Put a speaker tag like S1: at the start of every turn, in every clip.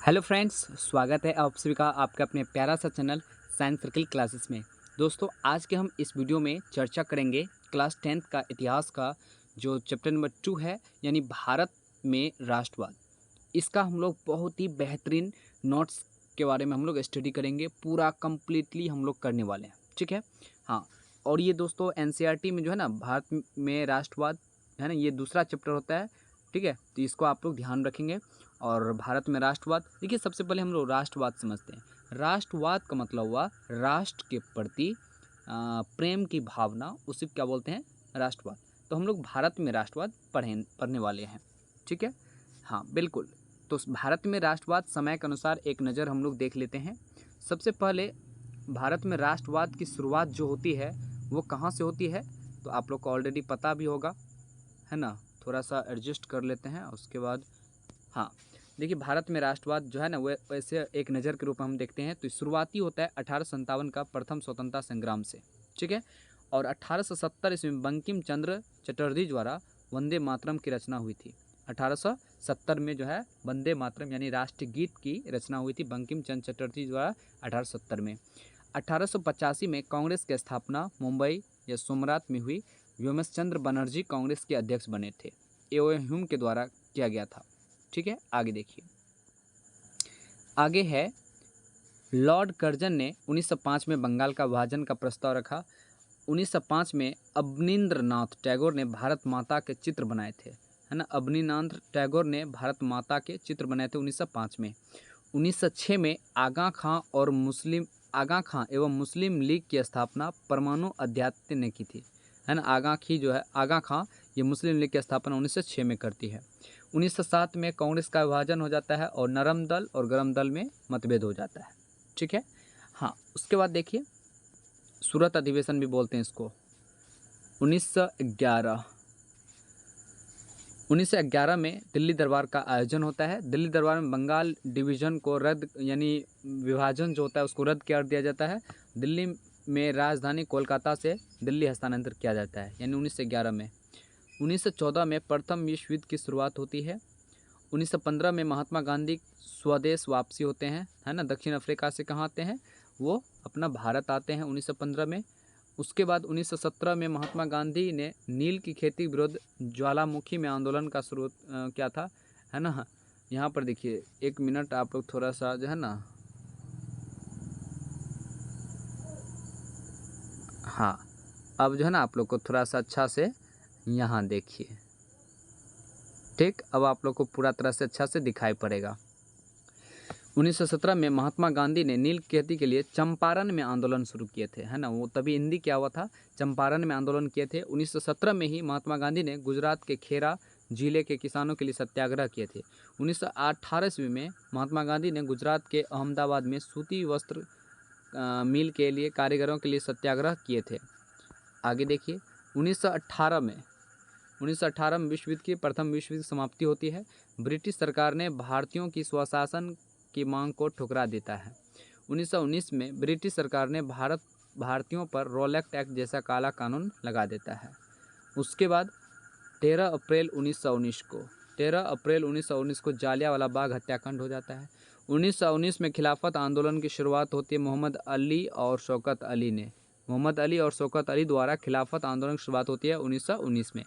S1: Hello friends, स्वागत है आप सभी का आपका अपने प्यारा सा चैनल साइंस सर्किल क्लासेस में। दोस्तों, आज के हम इस वीडियो में चर्चा करेंगे क्लास 10th का इतिहास का जो चैप्टर नंबर 2 है, यानी भारत में राष्ट्रवाद। इसका हम लोग बहुत ही बेहतरीन नोट्स के बारे में हम लोग स्टडी करेंगे, पूरा कंप्लीटली हम लोग करने वाले हैं। ठीक है, हाँ। और ये दोस्तों एनसीईआरटी में जो है ना, भारत में राष्ट्रवाद है ना, ये दूसरा चैप्टर होता है। ठीक है, तो इसको आप लोग ध्यान रखेंगे। और भारत में राष्ट्रवाद, देखिए सबसे पहले हम लोग राष्ट्रवाद समझते हैं। राष्ट्रवाद का मतलब हुआ राष्ट्र के प्रति प्रेम की भावना, उसे क्या बोलते हैं? राष्ट्रवाद। तो हम लोग भारत में राष्ट्रवाद पढ़ने वाले हैं। ठीक है, हाँ बिल्कुल। तो भारत में राष्ट्रवाद समय के अनुसार एक नज़र हम लोग देख लेते हैं। सबसे पहले भारत में राष्ट्रवाद की शुरुआत जो होती है वो कहाँ से होती है, तो आप लोग को ऑलरेडी पता भी होगा, है ना। थोड़ा सा एडजस्ट कर लेते हैं उसके बाद। हाँ, देखिए भारत में राष्ट्रवाद जो है ना, वो वैसे एक नज़र के रूप में हम देखते हैं तो शुरुआती होता है 1857 का प्रथम स्वतंत्रता संग्राम से। ठीक है, और 1870 ईस्वी में बंकिम चंद्र चटर्जी द्वारा वंदे मातरम की रचना हुई थी। 1870 में जो है वंदे मातरम यानी राष्ट्रगीत की रचना हुई थी बंकिम चंद्र चटर्जी द्वारा 1870 में। 1885 में कांग्रेस की स्थापना मुंबई या सोमनाथ में हुई। व्योमेश चंद्र बनर्जी कांग्रेस के अध्यक्ष बने थे। एओ ह्यूम के द्वारा किया गया था। ठीक है, आगे देखिए। आगे है लॉर्ड कर्जन ने 1905 में बंगाल का विभाजन का प्रस्ताव रखा। 1905 में अवनींद्रनाथ टैगोर ने भारत माता के चित्र बनाए थे, है ना। अवनींद्रनाथ टैगोर ने भारत माता के चित्र बनाए थे 1905 में। 1906 में आगा खां एवं मुस्लिम लीग की स्थापना परमाणु अध्यात्म ने की थी, है ना। आगा खां ये मुस्लिम लीग की स्थापना 1906 में करती है। 1907 में कांग्रेस का विभाजन हो जाता है और नरम दल और गरम दल में मतभेद हो जाता है। ठीक है, हाँ। उसके बाद देखिए सूरत अधिवेशन भी बोलते हैं इसको। 1911 1911 में दिल्ली दरबार का आयोजन होता है। दिल्ली दरबार में बंगाल डिवीज़न को रद्द यानी विभाजन जो होता है उसको रद्द कर दिया जाता है। दिल्ली में राजधानी कोलकाता से दिल्ली हस्तांतरित किया जाता है, यानी 1911 में। 1914 में प्रथम विश्व युद्ध की शुरुआत होती है। 1915 में महात्मा गांधी स्वदेश वापसी होते हैं, है ना। दक्षिण अफ्रीका से कहाँ आते हैं? वो अपना भारत आते हैं 1915 में। उसके बाद 1917 में महात्मा गांधी ने नील की खेती विरुद्ध ज्वालामुखी में आंदोलन का शुरू किया था, है ना। यहाँ पर देखिए, एक मिनट आप लोग थोड़ा सा जो है ना, हाँ, अब जो है ना आप लोग को थोड़ा सा अच्छा से यहाँ देखिए। ठीक, अब आप लोग को पूरा तरह से अच्छा से दिखाई पड़ेगा। 1917 में महात्मा गांधी ने नील खेती के लिए चंपारण में आंदोलन शुरू किए थे, है ना। वो तभी हिंदी क्या हुआ था, चंपारण में आंदोलन किए थे। 1917 में ही महात्मा गांधी ने गुजरात के खेरा जिले के किसानों के लिए सत्याग्रह किए थे। 1918 ईस्वी में महात्मा गांधी ने गुजरात के अहमदाबाद में सूती वस्त्र मिल के लिए कारीगरों के लिए सत्याग्रह किए थे। आगे देखिए, 1918 में विश्व युद्ध की प्रथम विश्व युद्ध की समाप्ति होती है। ब्रिटिश सरकार ने भारतीयों की स्वशासन की मांग को ठुकरा देता है। 1919 में ब्रिटिश सरकार ने भारतीयों पर रोलैक्ट एक्ट जैसा काला कानून लगा देता है। उसके बाद 13 अप्रैल 1919 को जालियांवाला बाग हत्याकांड हो जाता है। 1919 में खिलाफत आंदोलन की शुरुआत होती है। मोहम्मद अली और शौकत अली द्वारा खिलाफत आंदोलन की शुरुआत होती है 1919 में।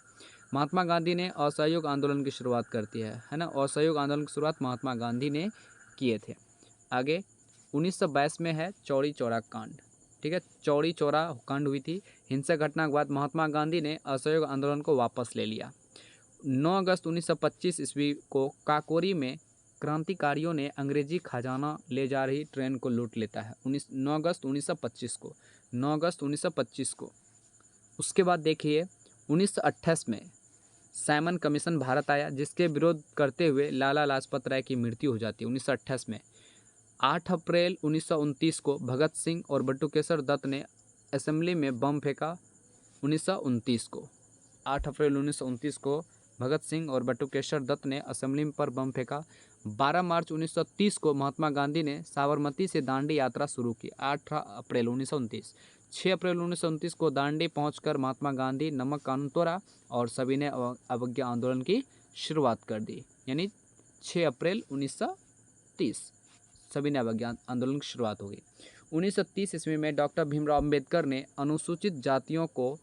S1: महात्मा गांधी ने असहयोग आंदोलन की शुरुआत करती है ना। असहयोग आंदोलन की शुरुआत महात्मा गांधी ने किए थे। आगे 1922 में है चौरी चौरा कांड। ठीक है, चौरी चौरा कांड हुई थी। हिंसक घटना के बाद महात्मा गांधी ने असहयोग आंदोलन को वापस ले लिया। 9 अगस्त 1925 ईस्वी को काकोरी में क्रांतिकारियों ने अंग्रेजी खजाना ले जा रही ट्रेन को लूट लेता है। 9 अगस्त 1925 को। उसके बाद देखिए 1928 में साइमन कमीशन भारत आया, जिसके विरोध करते हुए लाला लाजपत राय की मृत्यु हो जाती है 1928 में। 8 अप्रैल 1929 को भगत सिंह और बटुकेश्वर दत्त ने असेंबली में बम फेंका। 1929 को 8 अप्रैल 1929 को भगत सिंह और बटुकेश्वर दत्त ने असेंबली पर बम फेंका। 12 मार्च 1930 को महात्मा गांधी ने साबरमती से दांडी यात्रा शुरू की। 8 अप्रैल 1929। 6 अप्रैल 1929 को दांडी पहुंचकर महात्मा गांधी नमक कानून तोड़ा और सभी ने अवज्ञा आंदोलन की शुरुआत कर दी, यानी 6 अप्रैल 1929 सविनय अवज्ञा आंदोलन की शुरुआत हो गई। 1930 ईस्वी में डॉक्टर भीमराव अंबेडकर ने अनुसूचित जातियों को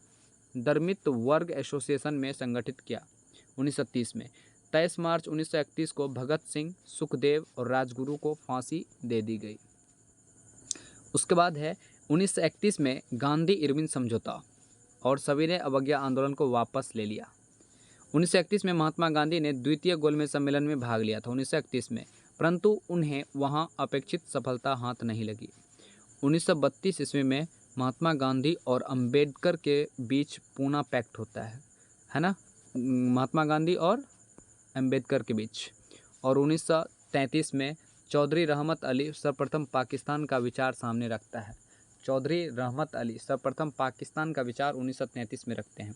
S1: दलित वर्ग एसोसिएशन में संगठित किया। 1930 में 23 मार्च 1931 को भगत सिंह, सुखदेव और राजगुरु को फांसी दे दी गई। उसके बाद है 1931 में गांधी इरविन समझौता और सविनय अवज्ञा आंदोलन को वापस ले लिया। 1931 में महात्मा गांधी ने द्वितीय गोलमेज सम्मेलन में भाग लिया था 1931 में, परंतु उन्हें वहां अपेक्षित सफलता हाथ नहीं लगी। 1932 ईस्वी में महात्मा गांधी और अंबेडकर के बीच पूना पैक्ट होता है ना, महात्मा गांधी और अंबेडकर के बीच। और 1933 में चौधरी रहमत अली सर्वप्रथम पाकिस्तान का विचार सामने रखता है। चौधरी रहमत अली सर्वप्रथम पाकिस्तान का विचार 1933 में रखते हैं।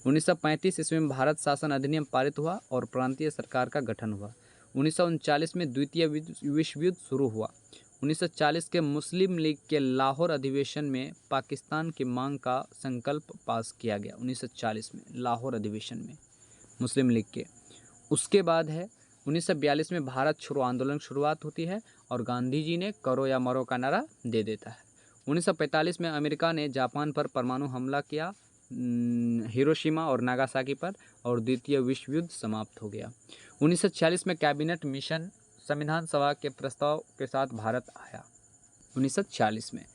S1: 1935 ईस्वी में भारत शासन अधिनियम पारित हुआ और प्रांतीय सरकार का गठन हुआ। 1939 में द्वितीय विश्व युद्ध शुरू हुआ। 1940 के मुस्लिम लीग के लाहौर अधिवेशन में पाकिस्तान की मांग का संकल्प पास किया गया। 1940 में लाहौर अधिवेशन में मुस्लिम लीग के। उसके बाद है 1942 में भारत छोड़ो आंदोलन की शुरुआत होती है और गांधी जी ने करो या मरो का नारा दे देता है। 1945 में अमेरिका ने जापान पर परमाणु हमला किया, हिरोशिमा और नागासाकी पर, और द्वितीय विश्व युद्ध समाप्त हो गया। 1946 में कैबिनेट मिशन संविधान सभा के प्रस्ताव के साथ भारत आया 1946 में।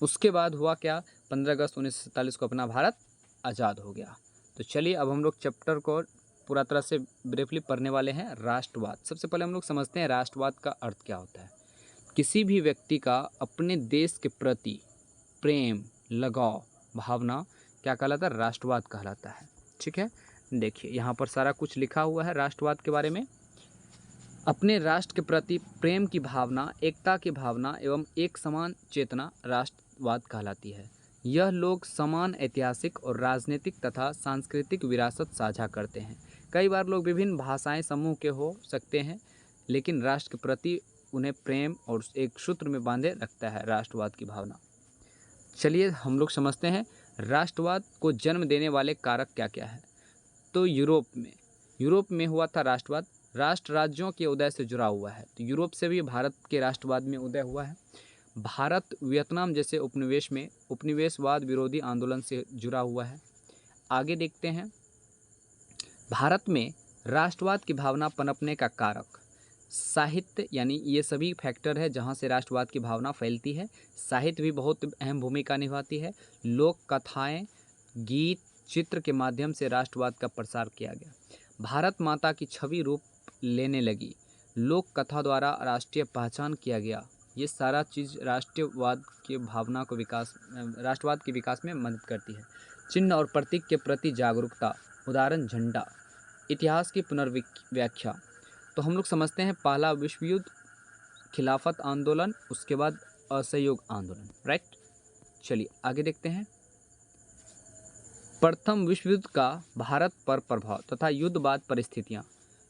S1: उसके बाद हुआ क्या, 15 अगस्त 1947 को अपना भारत आज़ाद हो गया। तो चलिए अब हम लोग चैप्टर को पूरा तरह से ब्रीफली पढ़ने वाले हैं। राष्ट्रवाद, सबसे पहले हम लोग समझते हैं राष्ट्रवाद का अर्थ क्या होता है। किसी भी व्यक्ति का अपने देश के प्रति प्रेम, लगाव, भावना क्या कहलाता है, राष्ट्रवाद कहलाता है। ठीक है, देखिए यहाँ पर सारा कुछ लिखा हुआ है राष्ट्रवाद के बारे में। अपने राष्ट्र के प्रति प्रेम की भावना, एकता की भावना एवं एक समान चेतना राष्ट्रवाद कहलाती है। यह लोग समान ऐतिहासिक और राजनीतिक तथा सांस्कृतिक विरासत साझा करते हैं। कई बार लोग विभिन्न भाषाएं समूह के हो सकते हैं, लेकिन राष्ट्र के प्रति उन्हें प्रेम और एक सूत्र में बांधे रखता है राष्ट्रवाद की भावना। चलिए हम लोग समझते हैं राष्ट्रवाद को जन्म देने वाले कारक क्या क्या है। तो यूरोप में हुआ था राष्ट्रवाद, राष्ट्र राज्यों के उदय से जुड़ा हुआ है। तो यूरोप से भी भारत के राष्ट्रवाद में उदय हुआ है। भारत वियतनाम जैसे उपनिवेशवाद विरोधी आंदोलन से जुड़ा हुआ है। आगे देखते हैं, भारत में राष्ट्रवाद की भावना पनपने का कारक साहित्य, यानी ये सभी फैक्टर है जहाँ से राष्ट्रवाद की भावना फैलती है। साहित्य भी बहुत अहम भूमिका निभाती है। लोक कथाएँ, गीत, चित्र के माध्यम से राष्ट्रवाद का प्रसार किया गया। भारत माता की छवि रूप लेने लगी। लोक कथा द्वारा राष्ट्रीय पहचान किया गया। ये सारा चीज़ राष्ट्रवाद की भावना को राष्ट्रवाद के विकास में मदद करती है। चिन्ह और प्रतीक के प्रति जागरूकता, उदाहरण झंडा। इतिहास की पुनर्व्याख्या, तो हम लोग समझते हैं पहला विश्व युद्ध, खिलाफत आंदोलन, उसके बाद असहयोग आंदोलन, राइट। चलिए आगे देखते हैं, प्रथम विश्व युद्ध का भारत पर प्रभाव तथा युद्ध बाद परिस्थितियाँ।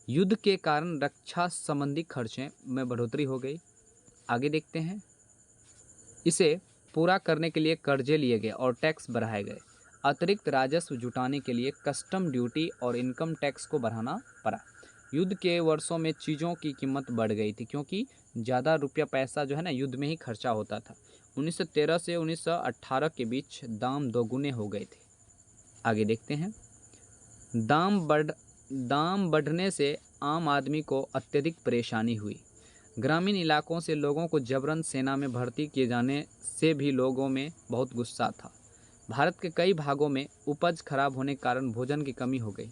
S1: युद्ध के कारण रक्षा संबंधी खर्चे में बढ़ोतरी हो गई। आगे देखते हैं, इसे पूरा करने के लिए कर्जे लिए गए और टैक्स बढ़ाए गए। अतिरिक्त राजस्व जुटाने के लिए कस्टम ड्यूटी और इनकम टैक्स को बढ़ाना पड़ा। युद्ध के वर्षों में चीज़ों की कीमत बढ़ गई थी, क्योंकि ज़्यादा रुपया पैसा जो है ना युद्ध में ही खर्चा होता था। 1913 से 1918 के बीच दाम दोगुने हो गए थे। आगे देखते हैं, दाम बढ़ने से आम आदमी को अत्यधिक परेशानी हुई। ग्रामीण इलाकों से लोगों को जबरन सेना में भर्ती किए जाने से भी लोगों में बहुत गुस्सा था। भारत के कई भागों में उपज खराब होने के कारण भोजन की कमी हो गई।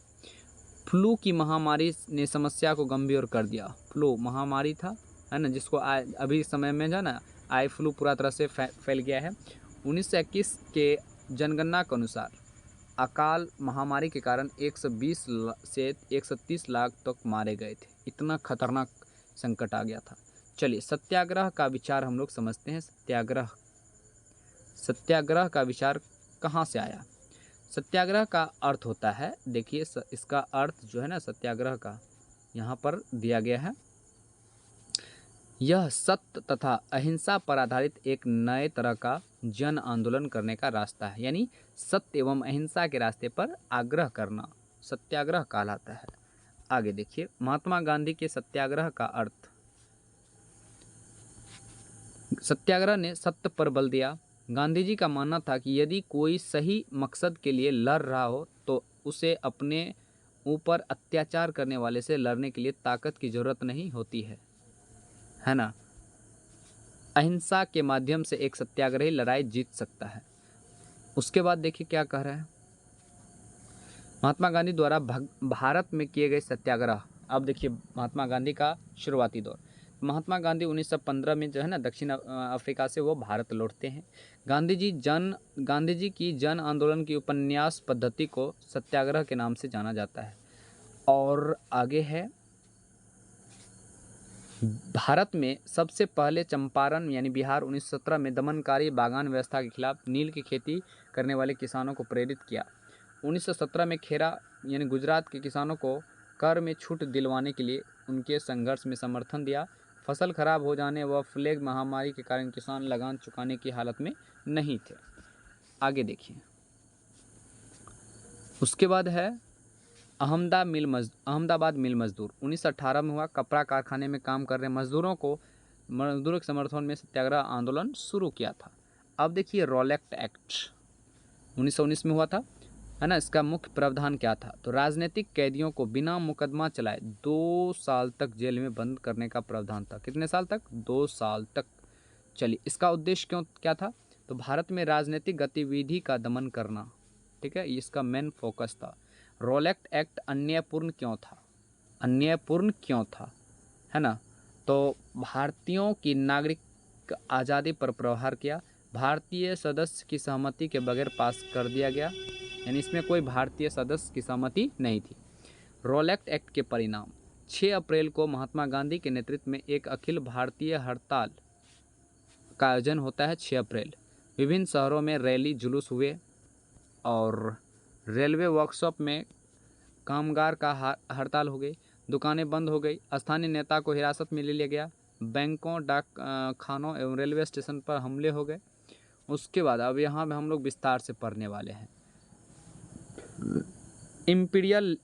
S1: फ्लू की महामारी ने समस्या को गंभीर कर दिया। फ्लू महामारी था, है ना, जिसको अभी समय में जो है ना आई फ्लू पूरा तरह से फैल गया है। 1921 के जनगणना के अनुसार अकाल महामारी के कारण 120 से 130 लाख तक मारे गए थे। इतना खतरनाक संकट आ गया था। चलिए सत्याग्रह का विचार हम लोग समझते हैं। सत्याग्रह का विचार कहाँ से आया। सत्याग्रह का अर्थ होता है, देखिए इसका अर्थ जो है ना सत्याग्रह का यहाँ पर दिया गया है, यह सत्य तथा अहिंसा पर आधारित एक नए तरह का जन आंदोलन करने का रास्ता है। यानी सत्य एवं अहिंसा के रास्ते पर आग्रह करना सत्याग्रह कहलाता है। आगे देखिए, महात्मा गांधी के सत्याग्रह का अर्थ। सत्याग्रह ने सत्य पर बल दिया। गांधी जी का मानना था कि यदि कोई सही मकसद के लिए लड़ रहा हो तो उसे अपने ऊपर अत्याचार करने वाले से लड़ने के लिए ताकत की जरूरत नहीं होती है ना। अहिंसा के माध्यम से एक सत्याग्रही लड़ाई जीत सकता है। उसके बाद देखिए क्या कह रहा है, महात्मा गांधी द्वारा भारत में किए गए सत्याग्रह। अब देखिए महात्मा गांधी का शुरुआती दौर। महात्मा गांधी 1915 में जो है ना दक्षिण अफ्रीका से वो भारत लौटते हैं। गांधी जी की जन आंदोलन की उपन्यास पद्धति को सत्याग्रह के नाम से जाना जाता है। और आगे है, भारत में सबसे पहले चंपारण यानी बिहार 1917 में दमनकारी बागान व्यवस्था के खिलाफ नील की खेती करने वाले किसानों को प्रेरित किया। 1917 में खेरा यानी गुजरात के किसानों को कर में छूट दिलवाने के लिए उनके संघर्ष में समर्थन दिया। फसल खराब हो जाने व प्लेग महामारी के कारण किसान लगान चुकाने की हालत में नहीं थे। आगे देखिए, उसके बाद है अहमदाबाद मिल मजदूर। 1918 में हुआ। कपड़ा कारखाने में काम कर रहे मजदूरों के समर्थन में सत्याग्रह आंदोलन शुरू किया था। अब देखिए रॉलेट एक्ट 1919 में हुआ था, है ना। इसका मुख्य प्रावधान क्या था, तो राजनीतिक कैदियों को बिना मुकदमा चलाए 2 साल तक जेल में बंद करने का प्रावधान था। कितने साल तक? 2 साल तक। चलिए, इसका उद्देश्य क्या था, तो भारत में राजनीतिक गतिविधि का दमन करना, ठीक है, इसका मेन फोकस था। रॉलेट एक्ट अन्यायपूर्ण क्यों था, है ना, तो भारतीयों की नागरिक आज़ादी पर प्रहार किया। भारतीय सदस्य की सहमति के बगैर पास कर दिया गया, यानी इसमें कोई भारतीय सदस्य की सहमति नहीं थी। रॉलेट एक्ट के परिणाम, 6 अप्रैल को महात्मा गांधी के नेतृत्व में एक अखिल भारतीय हड़ताल का आयोजन होता है। 6 अप्रैल विभिन्न शहरों में रैली जुलूस हुए और रेलवे वर्कशॉप में कामगार का हड़ताल हो गई, दुकानें बंद हो गई, स्थानीय नेता को हिरासत में ले लिया गया, बैंकों, डाक खानों एवं रेलवे स्टेशन पर हमले हो गए। उसके बाद अब यहाँ में हम लोग विस्तार से पढ़ने वाले हैं। इम्पीरियल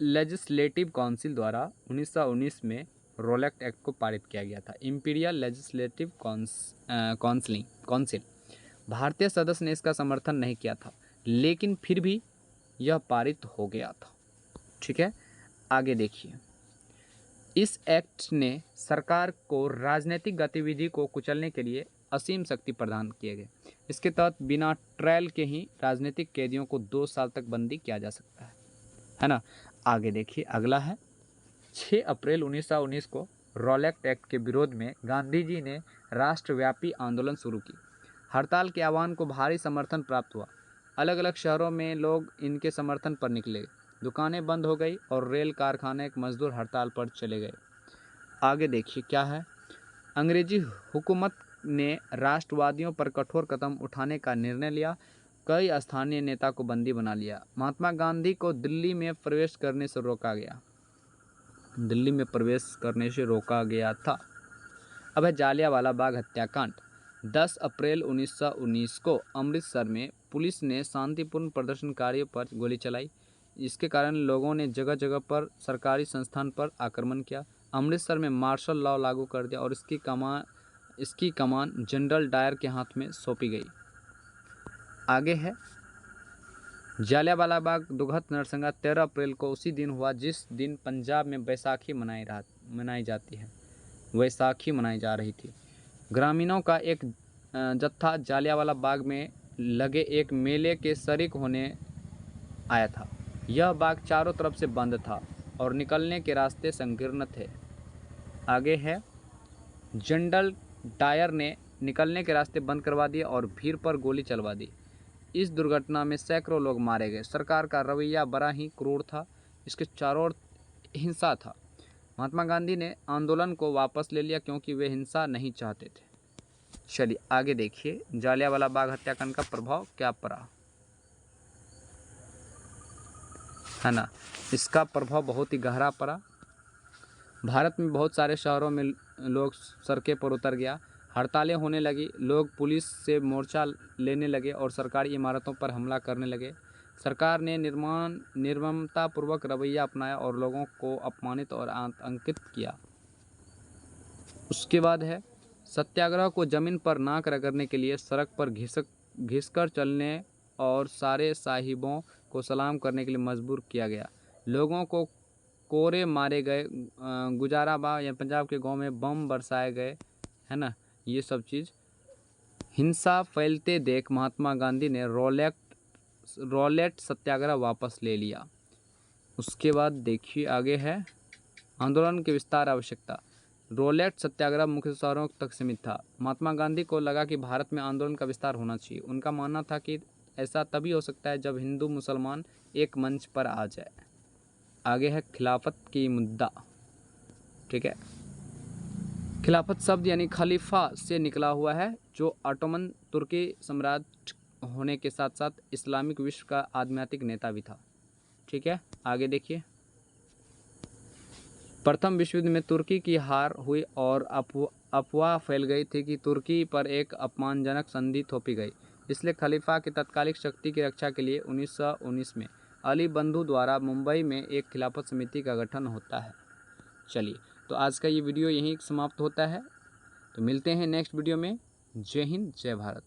S1: लेजिस्लेटिव काउंसिल द्वारा 1919 में रॉलेट एक्ट को पारित किया गया था। इम्पीरियल लेजिस्लेटिव काउंसिल भारतीय सदस्य ने इसका समर्थन नहीं किया था, लेकिन फिर भी यह पारित हो गया था, ठीक है। आगे देखिए, इस एक्ट ने सरकार को राजनीतिक गतिविधि को कुचलने के लिए असीम शक्ति प्रदान किए गए। इसके तहत बिना ट्रायल के ही राजनीतिक कैदियों को 2 साल तक बंदी किया जा सकता है ना। आगे देखिए, अगला है 6 अप्रैल 1919 को रॉलेट एक्ट के विरोध में गांधी जी ने राष्ट्रव्यापी आंदोलन शुरू की। हड़ताल के आह्वान को भारी समर्थन प्राप्त हुआ। अलग अलग शहरों में लोग इनके समर्थन पर निकले, दुकानें बंद हो गई और रेल कारखाने के मजदूर हड़ताल पर चले गए। आगे देखिए क्या है, अंग्रेजी हुकूमत ने राष्ट्रवादियों पर कठोर कदम उठाने का निर्णय लिया। कई स्थानीय नेता को बंदी बना लिया। महात्मा गांधी को दिल्ली में प्रवेश करने से रोका गया था। अब है जालियांवाला बाग हत्याकांड। 10 अप्रैल 1919 को अमृतसर में पुलिस ने शांतिपूर्ण प्रदर्शनकारियों पर गोली चलाई। इसके कारण लोगों ने जगह जगह पर सरकारी संस्थान पर आक्रमण किया। अमृतसर में मार्शल लॉ लागू कर दिया और इसकी कमान जनरल डायर के हाथ में सौंपी गई। आगे है जालियांवाला बाग दुखद नरसंहार 13 अप्रैल को उसी दिन हुआ जिस दिन पंजाब में बैसाखी मनाई जा रही थी। ग्रामीणों का एक जत्था जालियांवाला बाग में लगे एक मेले के शरीक होने आया था। यह बाग चारों तरफ से बंद था और निकलने के रास्ते संकीर्ण थे। आगे है जनरल डायर ने निकलने के रास्ते बंद करवा दिए और भीड़ पर गोली चलवा दी। इस दुर्घटना में सैकड़ों लोग मारे गए। सरकार का रवैया बड़ा ही क्रूर था, इसके चारों ओर हिंसा था। महात्मा गांधी ने आंदोलन को वापस ले लिया क्योंकि वे हिंसा नहीं चाहते थे। चलिए आगे देखिए, जालियांवाला बाग हत्याकांड का प्रभाव क्या पड़ा, है ना। इसका प्रभाव बहुत ही गहरा पड़ा। भारत में बहुत सारे शहरों में लोग सड़कें पर उतर गया, हड़तालें होने लगी, लोग पुलिस से मोर्चा लेने लगे और सरकारी इमारतों पर हमला करने लगे। सरकार ने निर्ममतापूर्वक रवैया अपनाया और लोगों को अपमानित और आतंकित किया। उसके बाद है सत्याग्रह को ज़मीन पर नाक रगड़ने के लिए सड़क पर घिसकर चलने और सारे साहिबों को सलाम करने के लिए मजबूर किया गया। लोगों को कोरे मारे गए, गुजराबाद या पंजाब के गांव में बम बरसाए गए, है ना। ये सब चीज़ हिंसा फैलते देख महात्मा गांधी ने रॉलेट सत्याग्रह वापस ले लिया। उसके बाद देखिए आगे है आंदोलन के विस्तार आवश्यकता। रॉलेट सत्याग्रह मुख्य शहरों तक सीमित था। महात्मा गांधी को लगा कि भारत में आंदोलन का विस्तार होना चाहिए। उनका मानना था कि ऐसा तभी हो सकता है जब हिंदू मुसलमान एक मंच पर आ जाए। आगे है खिलाफत की मुद्दा, ठीक है। खिलाफत शब्द यानी खलीफा से निकला हुआ है, जो ऑटोमन तुर्की साम्राज्य होने के साथ साथ इस्लामिक विश्व का आध्यात्मिक नेता भी था, ठीक है। आगे देखिए, प्रथम विश्व युद्ध में तुर्की की हार हुई और अफवाह फैल गई थी कि तुर्की पर एक अपमानजनक संधि थोपी गई। इसलिए खलीफा की तात्कालिक शक्ति की रक्षा के लिए 1919 में अली बंधु द्वारा मुंबई में एक खिलाफत समिति का गठन होता है। चलिए, तो आज का ये वीडियो यहीं समाप्त होता है। तो मिलते हैं नेक्स्ट वीडियो में। जय हिंद, जय भारत।